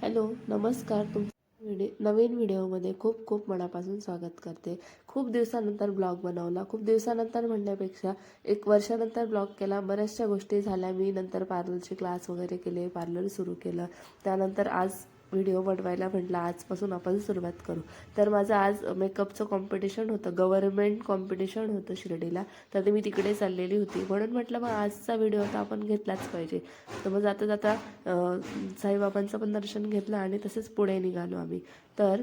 Hello, नमस्कार. तुमचं नवीन व्हिडिओमध्ये खूप खूप मनापासून स्वागत करते. खूप दिवसानंतर ब्लॉग बनवला. खूप दिवसानंतर म्हणण्यापेक्षा 1 वर्षानंतर ब्लॉग केला. बऱ्याचशा गोष्टी झाल्या. मी नंतर पार्लरचे क्लास वगैरे केले, पार्लर सुरू केलं. त्यानंतर आज व्हिडिओ बनवायला म्हटलं आजपासून आपण सुरुवात करू. तर माझं आज मेकअपचं कॉम्पिटिशन होतं, गव्हर्नमेंट कॉम्पिटिशन होतं शिर्डीला. तर ते मी तिकडे चाललेली होती, म्हणून म्हटलं मग आजचा व्हिडिओ तर आपण घेतलाच पाहिजे. तर मग जाता जाता साईबाबांचं पण दर्शन घेतलं आणि तसेच पुढे निघालो आम्ही. तर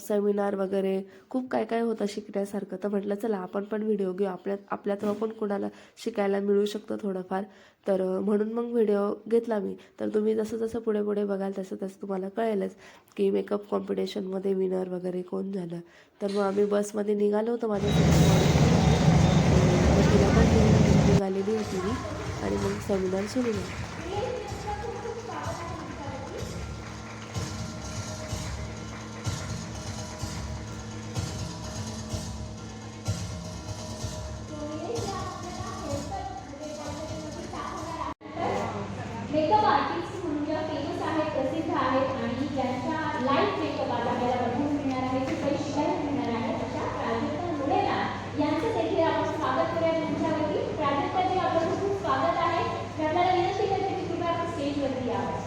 सेमिनार वगैरे खूप काय काय होतं शिकण्यासारखं. तर म्हटलं चला आपण पण व्हिडिओ घेऊ, आपल्यात पण कोणाला शिकायला मिळू शकतं थोडंफार. तर म्हणून मग व्हिडिओ घेतला मी. तर तुम्ही जसं जसं पुढे पुढे बघाल तसं तसं तुम्हाला कळेलच की मेकअप कॉम्पिटिशनमध्ये विनर वगैरे कोण झालं. तर मग आम्ही बसमध्ये निघालो होतो. तिला पण निघालेली होती मी आणि मग सेमिनार सुरू झाला. मेकअप आर्टिस्ट म्हणून ज्या फेमस आहेत, प्रसिद्ध आहेत आणि ज्यांच्या लाईव्ह मेकअप आता आपल्याला बघायला मिळणार आहे, खूप काही शिकायला मिळणार आहे, अशा प्राजक्ता मुळेला यांचं देखील आपण स्वागत करूया तुमच्यावरती. प्राजक्ताजी, आपलं खूप स्वागत आहे. मी आपल्याला विनंती करते की तुम्ही आपण स्टेजवरती यावं.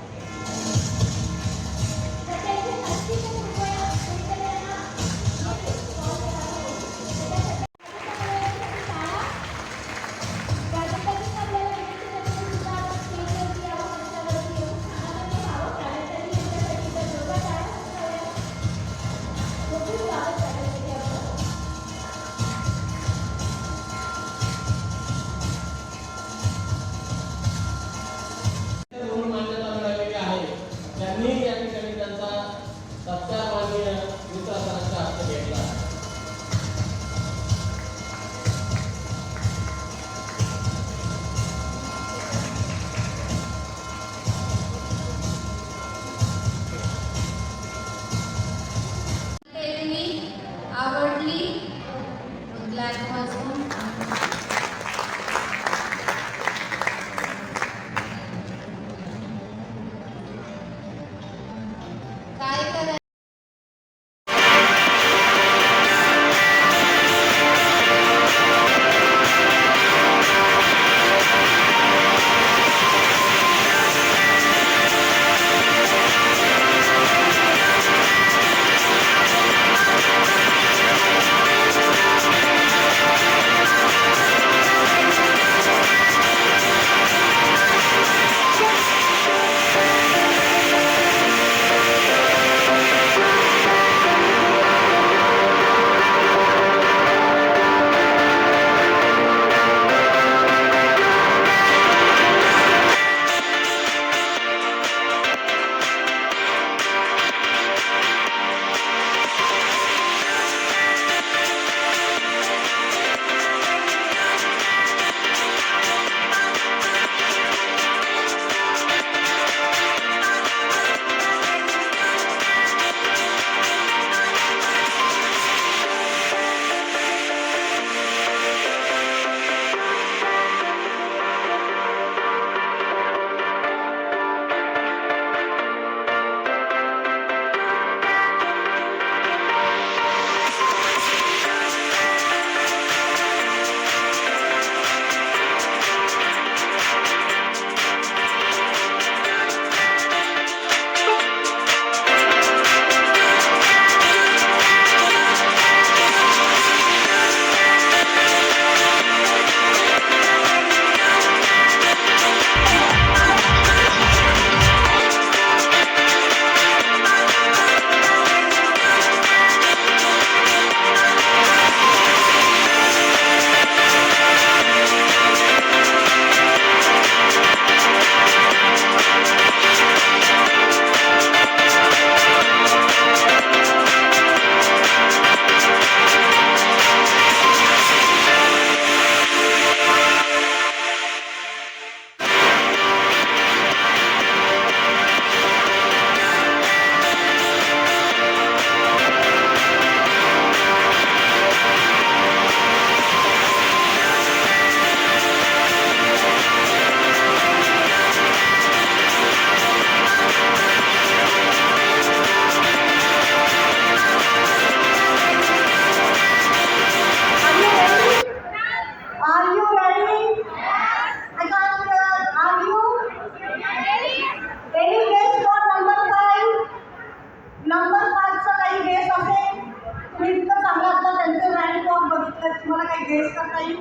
गेस करता येईल?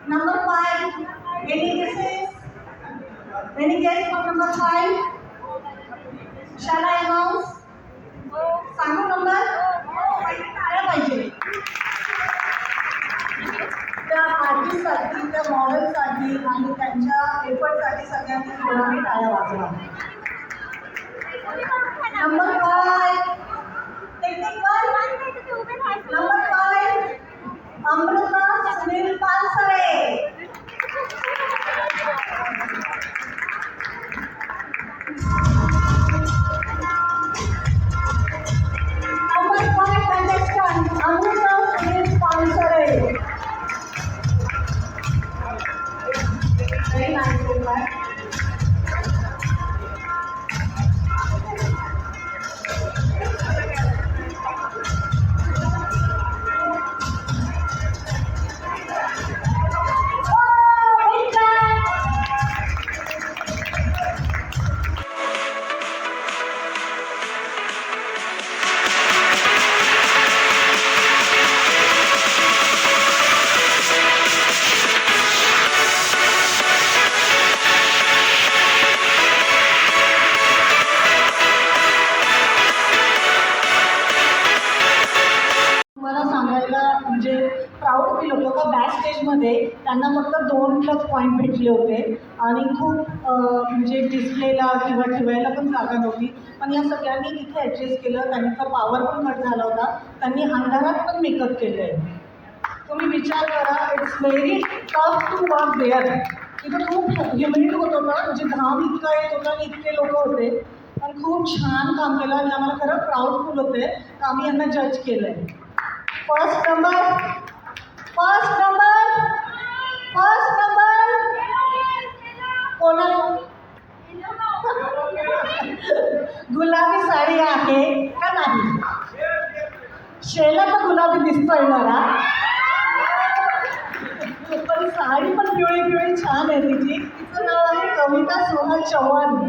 Number 5. Any guesses? Any guess for number 5? Shall I announce? सांगू नंबर? टाळ्या पाहिजे. त्या आर्टिस्टसाठी, त्या मॉडेलसाठी आणि त्यांच्या एफर्टसाठी सगळ्यांनी जोराने टाळ्या वाजवा. Number 5. Technical. Number 5. Amruta Sunil Pansare. Number 5 contestant Amruta Sunil Pansare. Very nice, right? मला सांगायला म्हणजे प्राऊड फील होतं का बॅक स्टेजमध्ये त्यांना फक्त 2 पॉईंट भेटले होते आणि खूप म्हणजे डिस्प्लेला किंवा ठेवायला पण जागा नव्हती. पण या सगळ्यांनी तिथे ॲडजस्ट केलं. त्यांचा पॉवर पण कट झाला होता. त्यांनी अंधारात पण मेकअप केलं आहे. तुम्ही विचार करा, it's very tough to work there. तिथं खूप ह्युमिडिटी होत होता, म्हणजे घाम इतका येत होता आणि इतके लोक होते. पण खूप छान काम केलं आणि आम्हाला खरं प्राऊडफुल होते का आम्ही यांना जज केलं आहे. फर्स्ट नंबर कोणाला? गुलाबी साडी आहे का नाही? शेला तर गुलाबी दिसतोय मला, पण साडी पण पिवळी पिवळी छान आहे तिची. तिचं नाव आहे कविता सोहन चव्हाण.